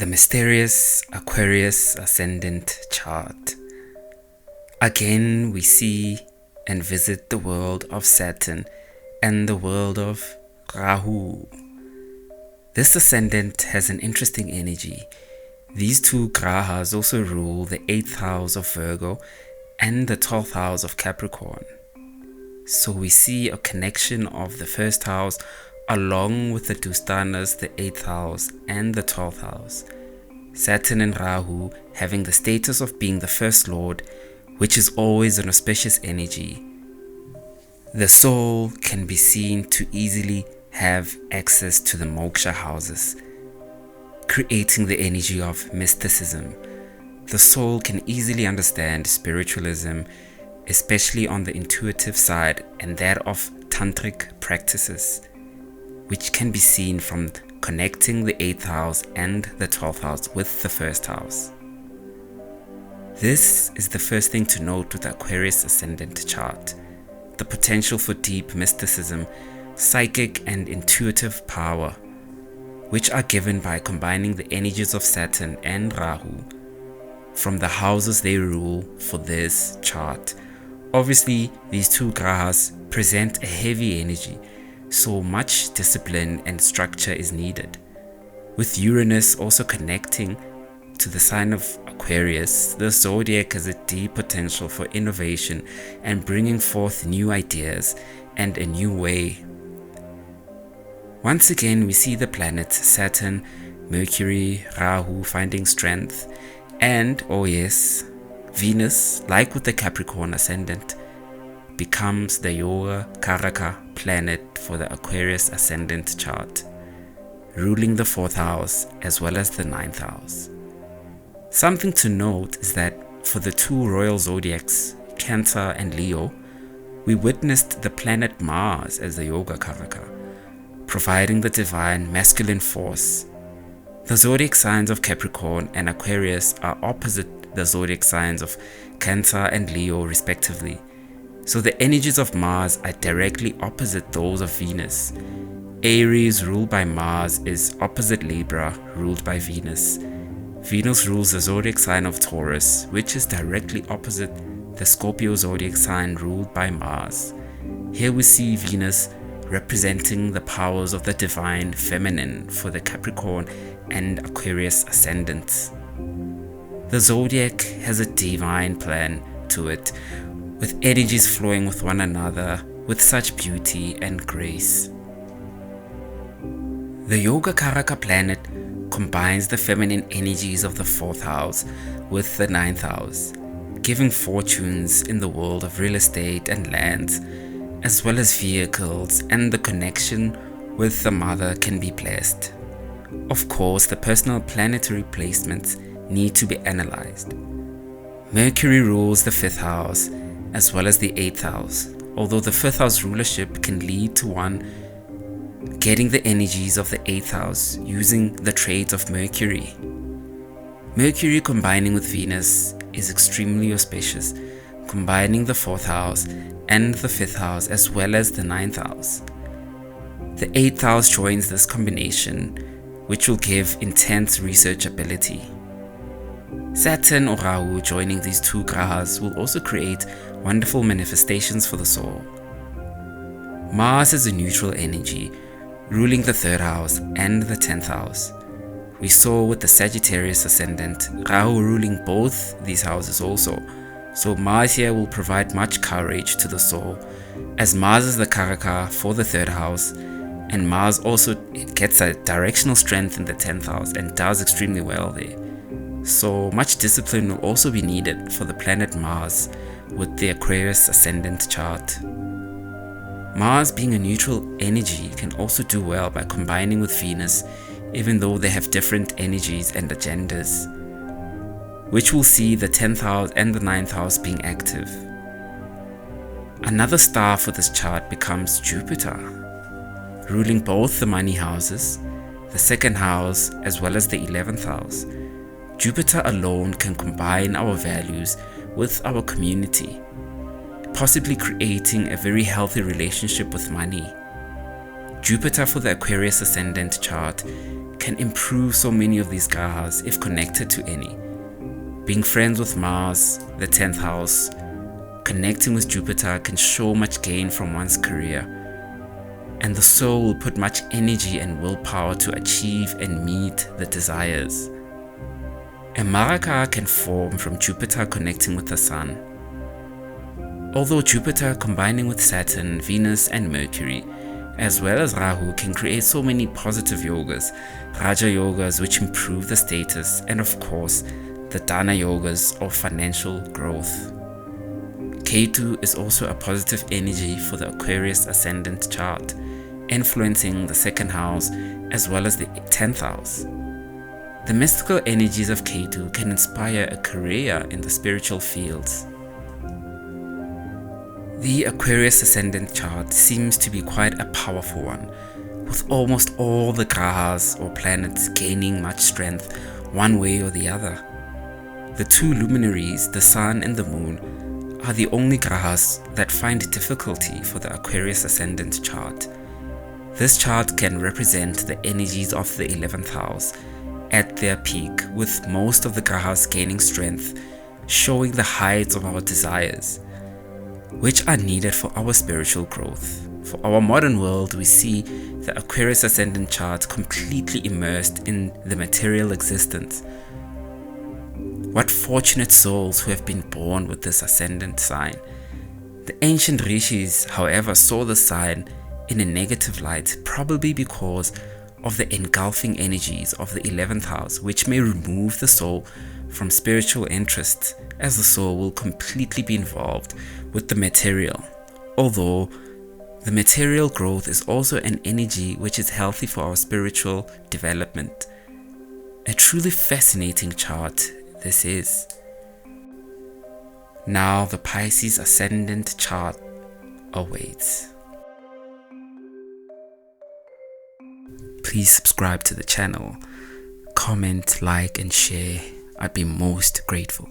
The mysterious Aquarius Ascendant chart. Again, we see and visit the world of Saturn and the world of Rahu. This ascendant has an interesting energy. These two grahas also rule the 8th house of Virgo and the 12th house of Capricorn. So we see a connection of the 1st house along with the Dusthanas, the 8th house and the 12th house. Saturn and Rahu having the status of being the first lord, which is always an auspicious energy. The soul can be seen to easily have access to the moksha houses, creating the energy of mysticism. The soul can easily understand spiritualism, especially on the intuitive side, and that of tantric practices, which can be seen from connecting the 8th house and the 12th house with the 1st house. This is the first thing to note with the Aquarius Ascendant chart: the potential for deep mysticism, psychic and intuitive power, which are given by combining the energies of Saturn and Rahu from the houses they rule for this chart. Obviously, these two grahas present a heavy energy, so much discipline and structure is needed. With Uranus also connecting to the sign of Aquarius, the zodiac has a deep potential for innovation and bringing forth new ideas and a new way. Once again, we see the planets Saturn, Mercury, Rahu finding strength, and, oh yes, Venus, like with the Capricorn Ascendant, becomes the YogaKaraka planet for the Aquarius Ascendant chart, ruling the 4th house as well as the 9th house. Something to note is that for the two royal zodiacs, Cancer and Leo, we witnessed the planet Mars as the YogaKaraka, providing the divine masculine force. The zodiac signs of Capricorn and Aquarius are opposite the zodiac signs of Cancer and Leo respectively. So the energies of Mars are directly opposite those of Venus. Aries, ruled by Mars, is opposite Libra, ruled by Venus. Venus rules the zodiac sign of Taurus, which is directly opposite the Scorpio zodiac sign ruled by Mars. Here we see Venus representing the powers of the divine feminine for the Capricorn and Aquarius ascendants. The zodiac has a divine plan to it, with energies flowing with one another with such beauty and grace. The YogaKaraka planet combines the feminine energies of the 4th house with the 9th house, giving fortunes in the world of real estate and lands, as well as vehicles, and the connection with the mother can be blessed. Of course, the personal planetary placements need to be analyzed. Mercury rules the 5th house as well as the 8th house, although the 5th house rulership can lead to one getting the energies of the 8th house using the traits of Mercury. Mercury combining with Venus is extremely auspicious, combining the 4th house and the 5th house as well as the 9th house. The 8th house joins this combination, which will give intense research ability. Saturn or Rahu joining these two grahas will also create wonderful manifestations for the soul. Mars is a neutral energy, ruling the 3rd house and the 10th house. We saw with the Sagittarius Ascendant, Rahu ruling both these houses also. So Mars here will provide much courage to the soul, as Mars is the Karaka for the 3rd house, and Mars also gets a directional strength in the 10th house and does extremely well there. So much discipline will also be needed for the planet Mars with the Aquarius Ascendant chart. Mars, being a neutral energy, can also do well by combining with Venus, even though they have different energies and agendas, which will see the 10th house and the 9th house being active. Another star for this chart becomes Jupiter, ruling both the money houses, the 2nd house as well as the 11th house. Jupiter alone can combine our values with our community, possibly creating a very healthy relationship with money. Jupiter for the Aquarius Ascendant chart can improve so many of these grahas if connected to any. Being friends with Mars, the 10th house, connecting with Jupiter can show much gain from one's career, and the soul will put much energy and willpower to achieve and meet the desires. A Maraka can form from Jupiter connecting with the Sun. Although Jupiter combining with Saturn, Venus and Mercury, as well as Rahu, can create so many positive yogas, Raja yogas which improve the status, and of course the Dana yogas of financial growth. Ketu is also a positive energy for the Aquarius Ascendant chart, influencing the 2nd house as well as the 10th house. The mystical energies of Ketu can inspire a career in the spiritual fields. The Aquarius Ascendant chart seems to be quite a powerful one, with almost all the grahas or planets gaining much strength one way or the other. The two luminaries, the Sun and the Moon, are the only grahas that find difficulty for the Aquarius Ascendant chart. This chart can represent the energies of the 11th house at their peak, with most of the grahas gaining strength, showing the heights of our desires, which are needed for our spiritual growth. For our modern world, we see the Aquarius Ascendant chart completely immersed in the material existence. What fortunate souls who have been born with this ascendant sign. The ancient rishis, however, saw the sign in a negative light, probably because of the engulfing energies of the 11th house, which may remove the soul from spiritual interests, as the soul will completely be involved with the material. Although the material growth is also an energy which is healthy for our spiritual development. A truly fascinating chart this is. Now the Pisces Ascendant chart awaits. Please subscribe to the channel, comment, like and share. I'd be most grateful.